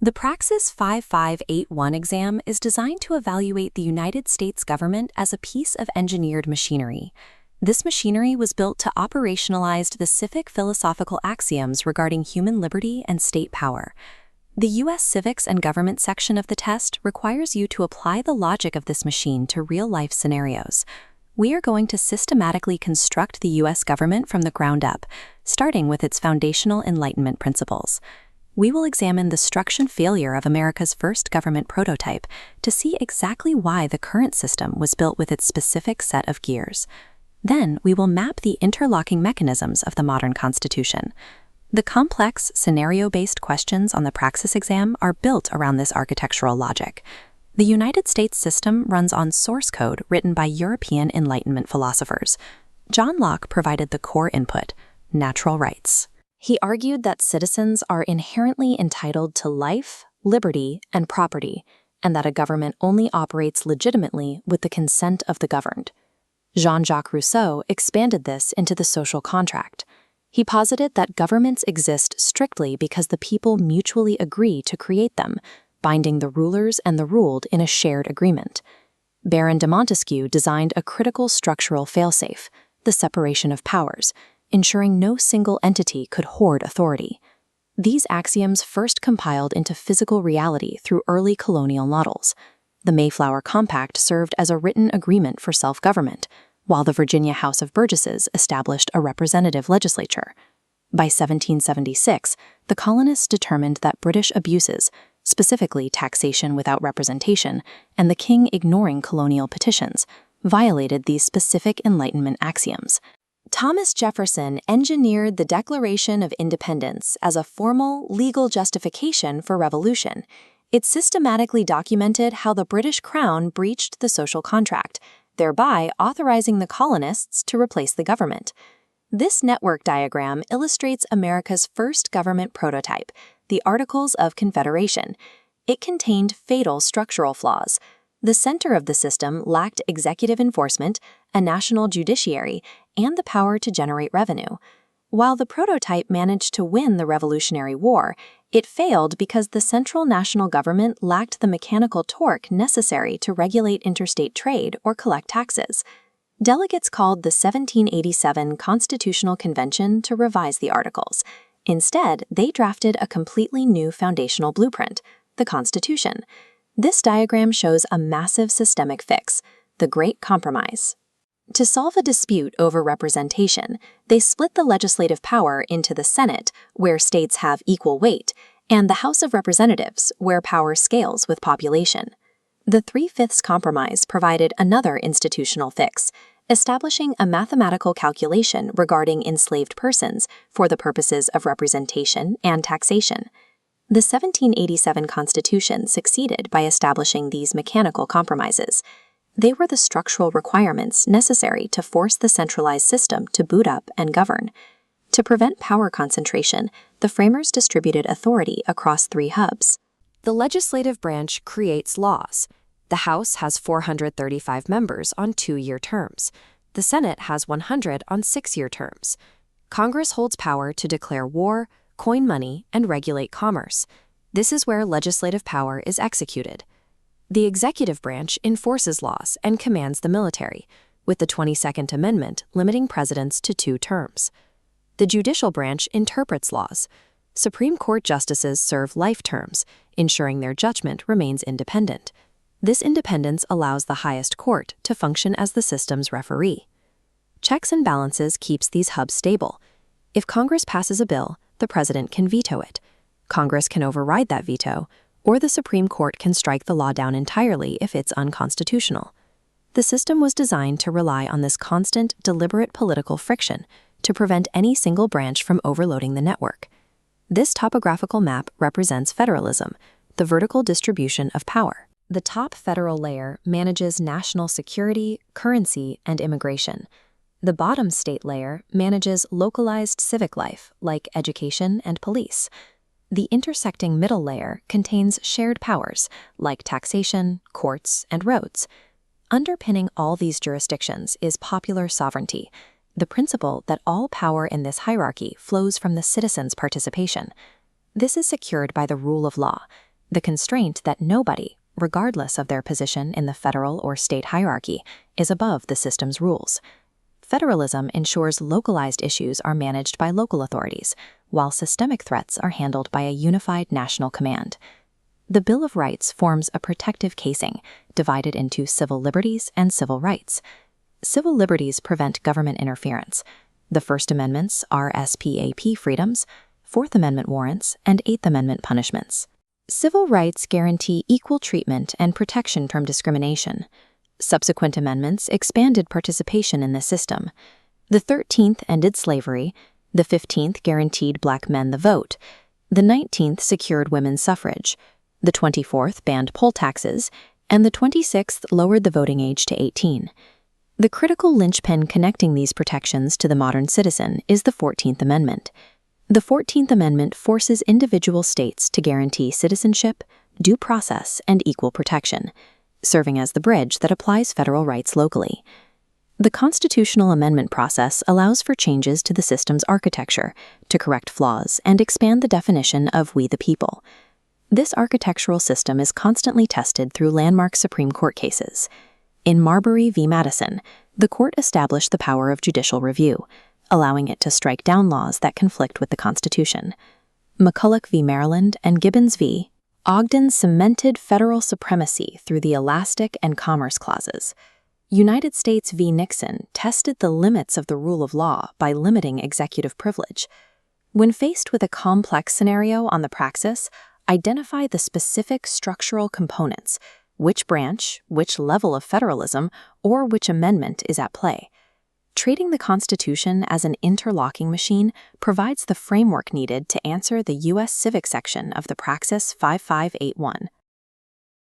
The Praxis 5581 exam is designed to evaluate the United States government as a piece of engineered machinery. This machinery was built to operationalize the Civic philosophical axioms regarding human liberty and state power. The U.S. Civics and Government section of the test requires you to apply the logic of this machine to real-life scenarios. We are going to systematically construct the U.S. government from the ground up, starting with its foundational Enlightenment principles. We will examine the structure failure of America's first government prototype to see exactly why the current system was built with its specific set of gears. Then we will map the interlocking mechanisms of the modern Constitution. The complex, scenario-based questions on the Praxis exam are built around this architectural logic. The United States system runs on source code written by European Enlightenment philosophers. John Locke provided the core input: natural rights. He argued that citizens are inherently entitled to life, liberty, and property, and that a government only operates legitimately with the consent of the governed. Jean-Jacques Rousseau expanded this into the social contract. He posited that governments exist strictly because the people mutually agree to create them, binding the rulers and the ruled in a shared agreement. Baron de Montesquieu designed a critical structural failsafe, the separation of powers, ensuring no single entity could hoard authority. These axioms first compiled into physical reality through early colonial models. The Mayflower Compact served as a written agreement for self-government, while the Virginia House of Burgesses established a representative legislature. By 1776, the colonists determined that British abuses, specifically taxation without representation and the king ignoring colonial petitions, violated these specific Enlightenment axioms. Thomas Jefferson engineered the Declaration of Independence as a formal, legal justification for revolution. It systematically documented how the British Crown breached the social contract, thereby authorizing the colonists to replace the government. This network diagram illustrates America's first government prototype, the Articles of Confederation. It contained fatal structural flaws. The center of the system lacked executive enforcement, a national judiciary, and the power to generate revenue. While the prototype managed to win the Revolutionary War, it failed because the central national government lacked the mechanical torque necessary to regulate interstate trade or collect taxes. Delegates called the 1787 Constitutional Convention to revise the Articles. Instead, they drafted a completely new foundational blueprint, the Constitution. This diagram shows a massive systemic fix, the Great Compromise. To solve a dispute over representation, they split the legislative power into the Senate, where states have equal weight, and the House of Representatives, where power scales with population. The 3/5 compromise provided another institutional fix, establishing a mathematical calculation regarding enslaved persons for the purposes of representation and taxation. The 1787 Constitution succeeded by establishing these mechanical compromises. They were the structural requirements necessary to force the centralized system to boot up and govern. To prevent power concentration, the framers distributed authority across 3 hubs. The legislative branch creates laws. The House has 435 members on 2-year terms. The Senate has 100 on 6-year terms. Congress holds power to declare war, coin money, and regulate commerce. This is where legislative power is executed. The executive branch enforces laws and commands the military, with the 22nd Amendment limiting presidents to 2 terms. The judicial branch interprets laws. Supreme Court justices serve life terms, ensuring their judgment remains independent. This independence allows the highest court to function as the system's referee. Checks and balances keeps these hubs stable. If Congress passes a bill, the president can veto it. Congress can override that veto, or the Supreme Court can strike the law down entirely if it's unconstitutional. The system was designed to rely on this constant, deliberate political friction to prevent any single branch from overloading the network. This topographical map represents federalism, the vertical distribution of power. The top federal layer manages national security, currency, and immigration. The bottom state layer manages localized civic life, like education and police. The intersecting middle layer contains shared powers, like taxation, courts, and roads. Underpinning all these jurisdictions is popular sovereignty, the principle that all power in this hierarchy flows from the citizens' participation. This is secured by the rule of law. the constraint that nobody, regardless of their position in the federal or state hierarchy, is above the system's rules. Federalism ensures localized issues are managed by local authorities, while systemic threats are handled by a unified national command. The Bill of Rights forms a protective casing, divided into civil liberties and civil rights. Civil liberties prevent government interference. The First Amendment's RSPAP freedoms, Fourth Amendment warrants, and Eighth Amendment punishments. Civil rights guarantee equal treatment and protection from discrimination. Subsequent amendments expanded participation in this system. The 13th ended slavery, the 15th guaranteed black men the vote, the 19th secured women's suffrage, the 24th banned poll taxes, and the 26th lowered the voting age to 18. The critical linchpin connecting these protections to the modern citizen is the 14th Amendment. The 14th Amendment forces individual states to guarantee citizenship, due process, and equal protection, serving as the bridge that applies federal rights locally. The constitutional amendment process allows for changes to the system's architecture to correct flaws and expand the definition of we the people. This architectural system is constantly tested through landmark Supreme Court cases. In Marbury v. Madison, the court established the power of judicial review, allowing it to strike down laws that conflict with the Constitution. McCulloch v. Maryland and Gibbons v. Ogden cemented federal supremacy through the elastic and commerce clauses. United States v. Nixon tested the limits of the rule of law by limiting executive privilege. When faced with a complex scenario on the Praxis, identify the specific structural components, which branch, which level of federalism, or which amendment is at play. Treating the Constitution as an interlocking machine provides the framework needed to answer the U.S. Civic section of the Praxis 5581.